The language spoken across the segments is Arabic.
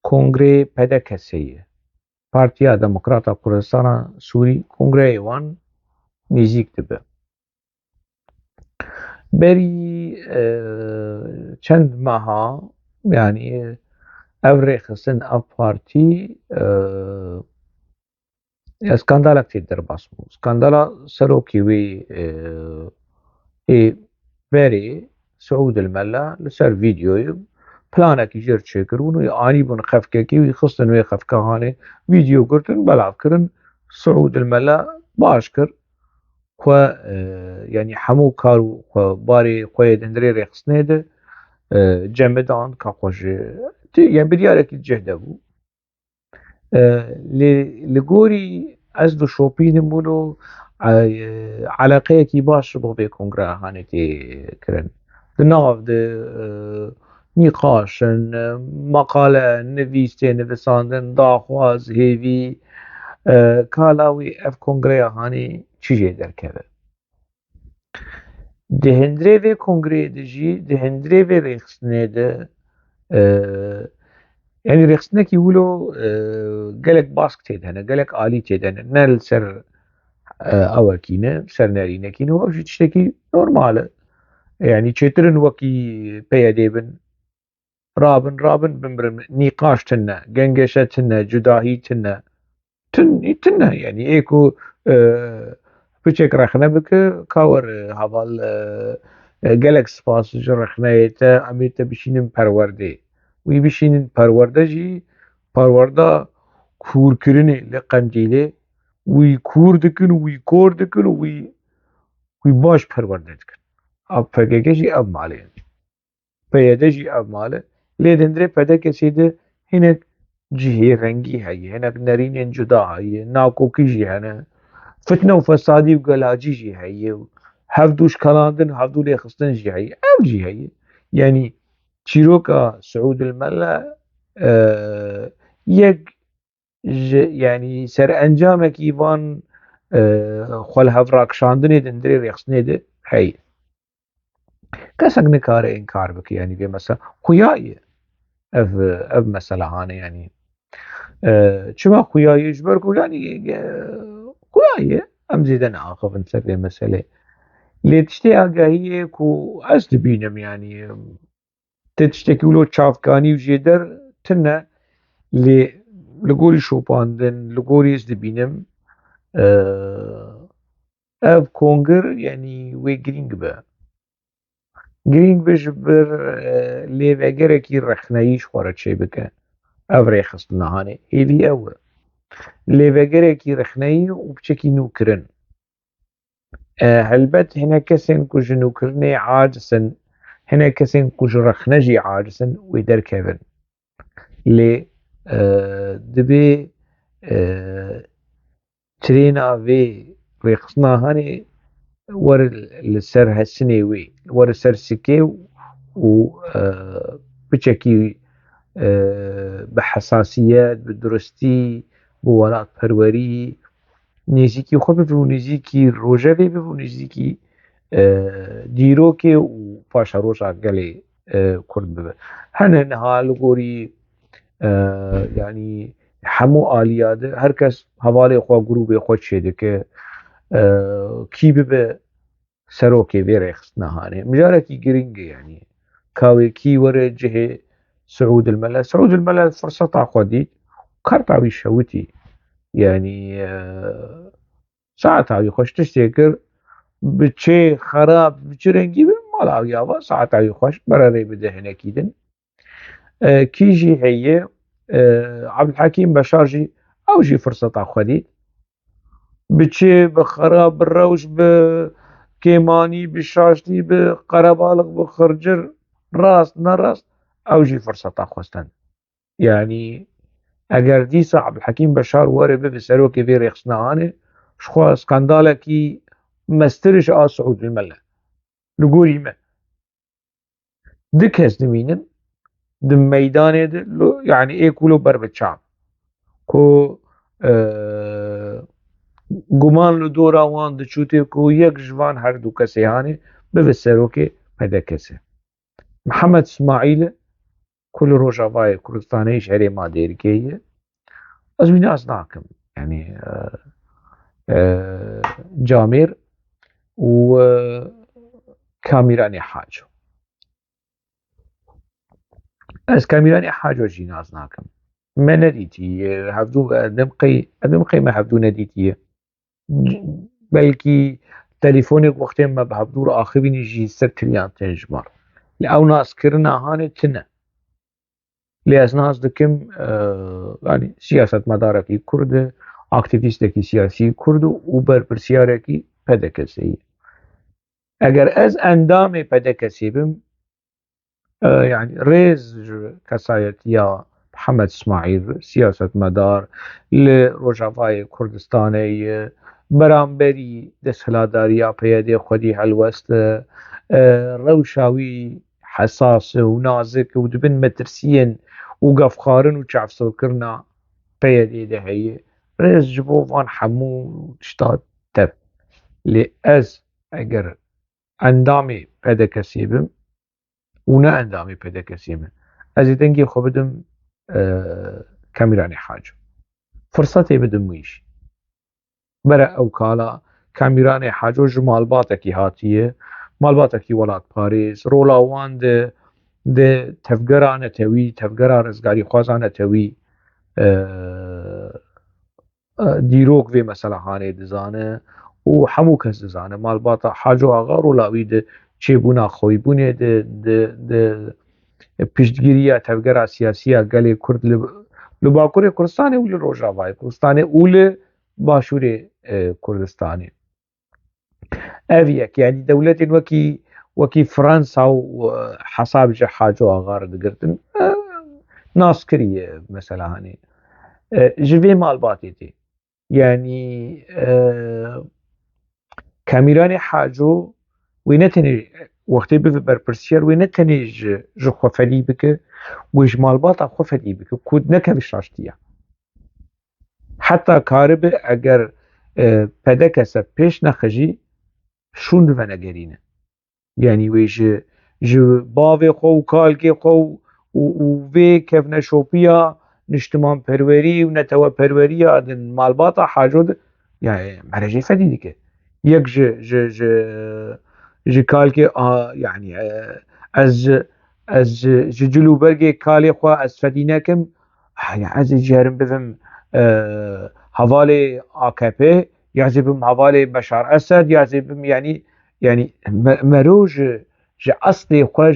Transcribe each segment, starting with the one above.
کنگره پدکسیه پارتیا دموکراتا کوردستان سووری کنگره وان نزیک دبه بری چند ماها يعني افري خصن اف بارتي اسكندالا كتير درباسمو اسكندالا سروكي وي اي بري سعود الملا لسر فيديو بلانك يجير تشكرون اني بن خفككي ويخصن وي خفكه هاني فيديو قرتن بلعب كرن سعود الملا باشكر خو يعني حمو كارو خو باري خويا دندري ريخصنيده جمدان كخوش يعني بديارك الجهد ابو لگوری از دو شوپین مولو علاقه کی باش بو به کنگره هانه تی کرن دناف ده نقاشن مقاله نویسته نویساندن داخواز هیوی کالاوی اف کنگره هانه چیجه درکبه دهندره و کنگره دجی دهندره و ریخسنه ده يعني ريخستنكي ولو قالك باسك تيدهنا قالك آلي تيدهنا نال سر أواكينا سر نارينا كينا وأوشي تشتكي نورمالة يعني تشترن وكي بياديبن رابن بمبرن نقاش تنا قنقشة تنا جداهي تنا تنا يعني ايكو بچك رخنا بك كاور هفال قالك سپاس رخنا يتا اميتا بشينم پرورده وی بشینن پرورده جی پرورده کور کرنه لقندیله وی کور دکن وی کور دکن وی باش پرورده دکن اب فکر جی اب ماله پیاده جی اب ماله لیدندره پیدا کسی ده هنک جهه رنگی هایی هنک نرین جدا هایی ناکوکی جی هنه فتنه و فسادی و گلاجی جی هایی هفدوش کلاندن هفدو لیخستن جی هایی او جی هایی يعني تشيروكا سعود الملا يك يعني سر انجامك ايفان خل هفراك شاندني دندري ريخسني ده هي كسك نكار انكار بك يعني في مثلا خوياي اف مثلا هاني يعني شما خوياي يجبركو يعني خوياي ام زيدن اخف انت في مسألة اللي تشتي اقاهية كو ازد بينم يعني تشتكي ولو تشافكاني وجيدر تنا لقوري شوباندن لقوري ازدبينم اف كونغر يعني وي جرينج با جرينج بجبر ليفاقركي رخنايش خورت شي بك اف ريخص نهاني هيلي او ليفاقركي رخناي وبشكي نوكرن هلبت هنا كسن كوج نوكرني عاجسن هنا كسن كوج رخنجي عاجسن ويدر كيفن لي دبي ترينا في ريقصنا هاني ور السر هالسنة وي ور السر سكي و بشكي بحساسيات بدرستي بولات پروری نزیکی خود بفو نزیکی روژه بفو نزیکی دیروکه و پاشا روژا گلی کرد ببه هنه نهال گوری يعني حمو آليات هركس هوالي خوا جروب خود شده که کی به سروکی بیرخص نهانه مجارکی گرینگه يعني كاوي كي ورا جهة سعود الملا فرصة خودي كارتاوي شوتي يعني ساعتها خوش تشتكر بتشي خراب بتشرنجي مالا يابا ساعتها خوش براري بدهنا كيدن كيجي هي عبد الحكيم بشارجي اوجي فرصة خودي بتشي بخراب بالروش بكيماني بشاشتي بقربالغ بخرجر راس نراس اوجي فرصة خوستن يعني اگر دیسا عبد الحكيم بشار واره به سروکی في ريخصناهانه شخوا سكاندالا كي مسترش سعود الملا لقوري ما دك هز دمينن دم ميدانه يعني ايه كولو بربت شعب كو گمان لدورا وان دچوته كو يك جوان هر دو کسی هانه به سروکی پیدا کسی محمد اسماعیل كل روجافاي كردستانيش هريما ديركي أزوي ناس ناكم يعني جامير وكاميراني حاجة از كاميراني حاجة جي ناس ناكم ما نديتي هفدو دمقي ما هفدو نديتي بلكي تليفونك وقت ما بهبدور آخرين يجي 6 تريان تنجمر لأو ناس كرنا هاني تنا لأز ناس دكم يعني سياسة مداركي كرد اكتیویستێکی سیاسی کورد و بەرپرسیارێکی پەدەکەسی ئەگەر ئەس ئەندامێ پەدەکەسی بم يعني رێز کەسایەتیە محەممەد اسماعیل سیاستمەدار لە ڕۆژاوای کوردستانەی بەرامبەری دەسەلاتداریە پەیەدێ خودی هەلوەستە ڕەوشاوی حەساسە و نازک و دبن مەترسیەن و گەفخارن و چافسۆکردنا پەیەدێ دەهەیە رێز ji bo van hemû tişta tev lê ez eger endamê pedekesê bim û ne endamê pedekesê min ez ê dengê xwe bidim Kamirani Haco firsetê bidim wî jî bere ew kala Kamirani Haco ji malbatekî hatiye malbatekî welatparêz rola wan di tevgera netewî tevgera rizgarîxwaza netewî دیرۆک vê meselehanê dizane û hemû kes dizane malbata Haco Axa rola wî di çêbûna xwebûnê di piştgiriya tevgera siyasiya gelê Kurd li Bakurê Kurdistanê û li Rojavayê Kurdistanê û li Başûrê Kurdistanê ev yek yanî dewletên wekî Fransa û hesab ji Haco Axa re digirtin nas kiriye meselehanê ji vê malbatê tê يعني كاميراني حاجو وينتني وقتي بف برپرسيار وينتني ج خوفلي بك وج مالباطا خوفلي بك كود نكبش راشتيا حتى كارب اگر پدكسه پیش نخجي شون دفنه گرينه يعني ويج باوي خو كالكي خو و في كيف نشوبيا نشتمان پروری و نتوه پروری آدن مالباتا حاجود يعني مرجي فدي ديك يك ج كالكي يعني از جلو برگي كالي خوا از فدينكم يعني از جارم بفهم حوالي AKP يعزبهم حوالي بشار أسد يعزبهم يعني مروج ج أصلي خوا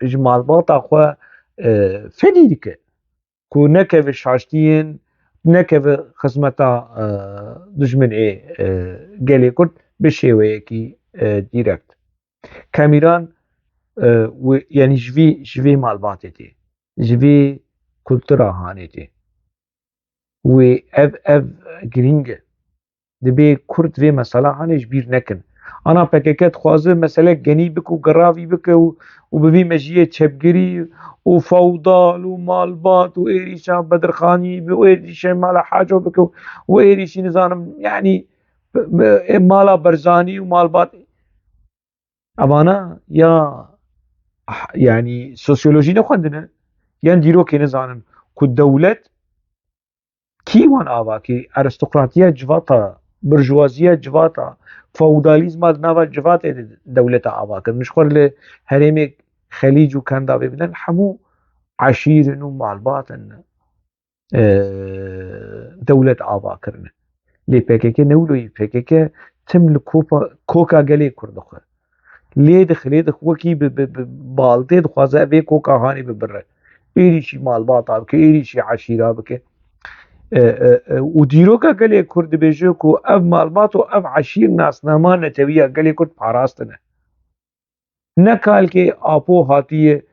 ج مالباتا خوا فدي ديك کو نکه شاشتین نکه خدمتا دشمن گلی کرد به شیوه کی دیرکت کامیران و یعنی جوی مالباته تی جوی کلتورا هانه تی و اف گرینگه دبی کرد وی مثلا هانه جبیر نکن انا پککت خوازه مثلا گنی بکو گراوی بکو و ببی مجیه چپگیری و فوضال و مالبات و ایریشا بدرخانی و ایریشا مالا حاجو بکو و ایریشی نظام يعني مالا برزاني و مالبات اوانا یا يعني سوسيولوجي نخوندنه يعني ديرو كي نزانن كو دولت كي وان آوا كي ارستقراطية جواتا برجوازية جواتا فودالیزم ناوا جوات دولت آوا کرد مشخور ل هرم خلیج و کندا ببینن همو عشیرن و مالباتن دولت آوا کرن لی PKK نولوی PKK تم لکوکا گلی کرد خو لی دخ وکی بالته دخوازه به کوکا هانی ببره ایریشی مالباتا بکه ایریشی عشیرا بکه و دیروکا گلی کرد بیجو کو اف مالبات و اف عشیر ناسناما نتویا گلی کرد پاراستنه نکال که آپو هاتیه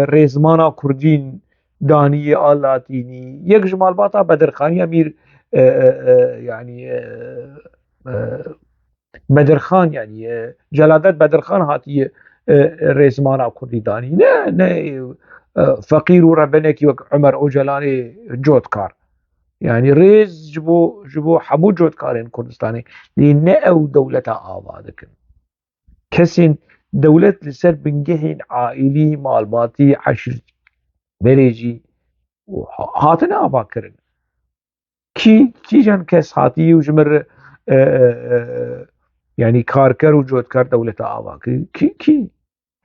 ریزمانا کردین دانیه آلاتینی یک جمالباتا بدرخانی امیر يعني بدرخان يعني جلادت بدرخان هاتیه ریزمانا کردی دانی نه فقیر و ربنکی و عمر اوجلانی جودکار يعني ريز جبو حمو جودكارين كردستاني لأن أو دولة آبادكن كسين دولة لسر بنجهين عائلي مالباتي بريجي هاتنا أباكرن كي جان كس هاتي وجمر يعني كاركر وجودكار دولة أباكر كي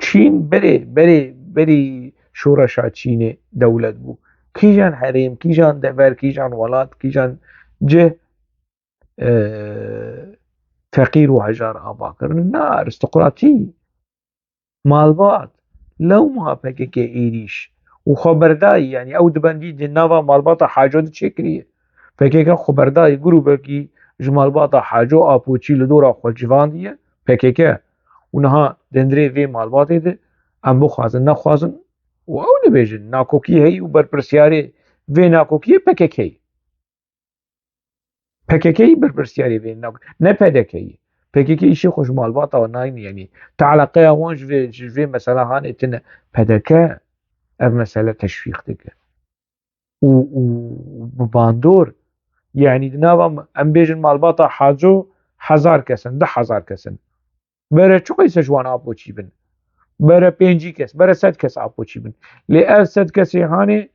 چین بری شورشا چین دولت بو کیجان حریم کیجان دبر کیجان ولات کیجان جه فقیر و هجار آبا کرن نا ارستقراطی مالبات لو ما پکه که ایریش و خبردای یعنی او دبندی جناوا مالبات حاجو ده چکریه پکه که خبردای گروه بکی جمالبات حاجو آپوچی لدورا خوالجوان دیه پکه که اونها دندری وی مالبات ده ام بخوازن نخوازن و او نبیجن ناکوکی هی و برپرسیاری وی ناکوکی پککی برپرسیاری وی ناکوکی نه پدکی پککی ایشی خوش مالبات و ناین یعنی تعلقه وانج وی مثلا هان اتن پدکه اف مسألة تشويق دكه وباندور يعني دناوا ام بيجن مالباطا حاجو 1000 كسن 10,000 كسن برا چو قيسه جوان آبو چي بن برا 5 كس برا 100 كس آبو چي بن لأف 100 كسي هاني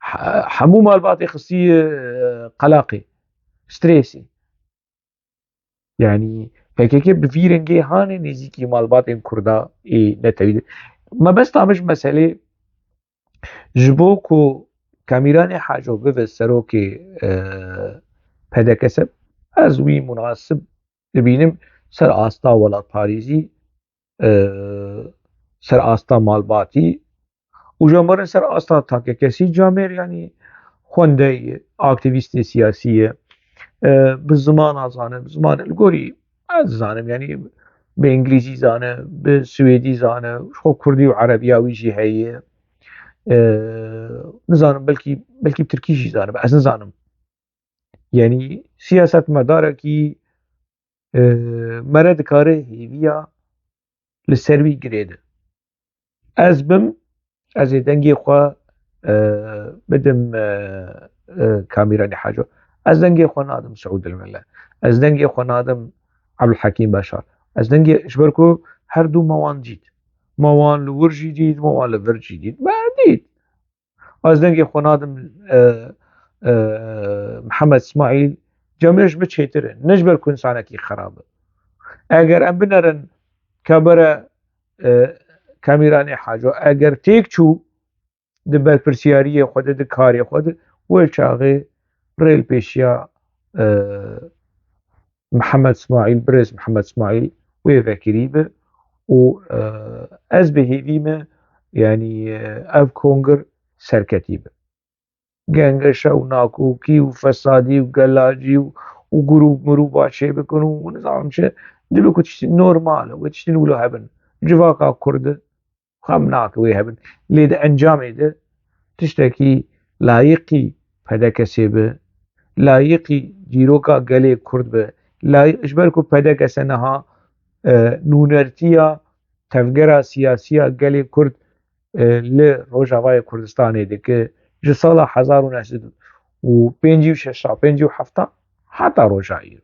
حمو مالباطي خصي قلاقي ستريسي يعني هيك بفيرنجي هاني نزيكي مالباطي كردا اي نتويد ما بس طامش مسألة جبوكو كاميران حاجو بفل سروكي پدكسب از وی مناسب ببینم سر آستا ولات پاریزی سر آستا مالباتی و جامعه سر آستا تاکه کسی جامعه یعنی خونده اکتیویست سیاسی به زمان آزانه به زمان الگوری از زانم یعنی به انگلیسی زانه به سویدی زانه خو کردی و عربی ویجی هیه نزانم بلکی ترکیشی زانه بس نزانم يعني سياسة مداركي مرد كاره هيفيا لسروي قريدة از بم از دنگي خوا بدم كاميراني حاجة از دنگي خوا نادم سعود الملا از دنگي خوا نادم عبد الحكيم بشار از دنگي اشبركو هر دو موان جيد موان لورجي جيد موان لورجي جيد بعديد از دنگي خوا نادم محمد اسماعيل جامعش بچيتره نجبر كون سانكي خرابه اگر ام بنرن كبره كاميراني حاجه اگر تيك چو د برپرسياري خود د کاری خود ول چاغه ريل بيشيا محمد اسماعيل برز محمد اسماعيل ويفكريبه و از بهيديمه يعني اف كونغر سركتيبه گنگشا و ناکوکی و فسادی و گلاجی و گروب مروبا چه بکنو و نظام چه دلو که چیزی نورماله و چیزی نولو هبن جواکا کرده خم ناکوی هبن لید انجام ده تشتکی لایقی پدا کسی به لایقی جیروکا گلی کرد به لایق اشبرکو پدا کسی نها نونرتیا تفگرا سیاسیا گلی کرد ل روجاوای کردستانه ده که جسالا 1905 و 6 و 7 حتی روجایی